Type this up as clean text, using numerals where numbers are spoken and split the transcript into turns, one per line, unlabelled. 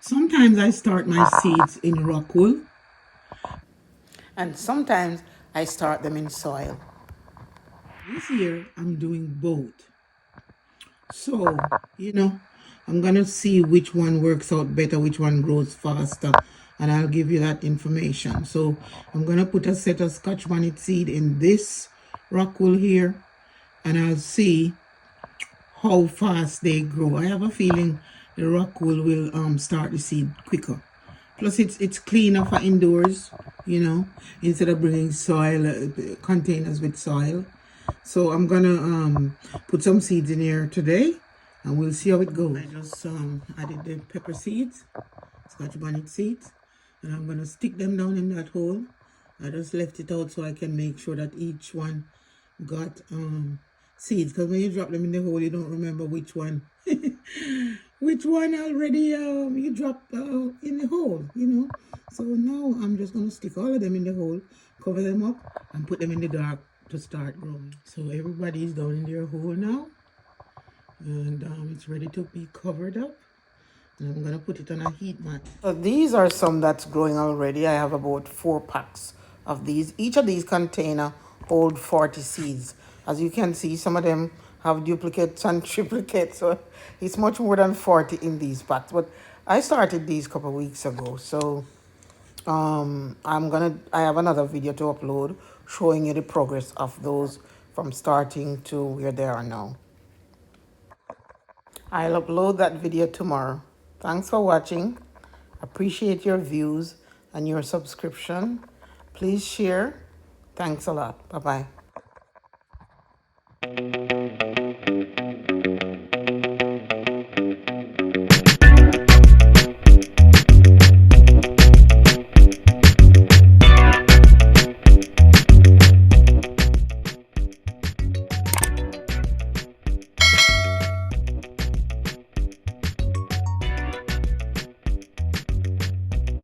Sometimes I start my seeds in rockwool, and sometimes I start them in soil. This year I'm doing both. So, I'm gonna see which one works out better, which one grows faster, and I'll give you that information. So I'm gonna put a set of Scotch bonnet seed in this rockwool here, and I'll see how fast they grow. I have a feeling the rockwool will start the seed quicker. Plus, it's cleaner for indoors, instead of bringing soil containers with soil. So I'm gonna put some seeds in here today, and we'll see how it goes. I just added the pepper seeds, Scotch bonnet seeds, and I'm gonna stick them down in that hole. I just left it out so I can make sure that each one got seeds, because when you drop them in the hole, you don't remember which one which one already you dropped in the hole, So now I'm just gonna stick all of them in the hole, cover them up, and put them in the dark to start growing. So everybody's down in their hole now, and it's ready to be covered up. And I'm gonna put it on a heat mat. So these are some that's growing already. I have about 4 packs of these. Each of these container hold 40 seeds. As you can see, some of them have duplicates and triplicates, so it's much more than 40 in these packs. But I started these a couple of weeks ago, so I have another video to upload showing you the progress of those from starting to where they are now. I'll upload that video tomorrow. Thanks for watching. Appreciate your views and your subscription. Please share. Thanks a lot. Bye-bye.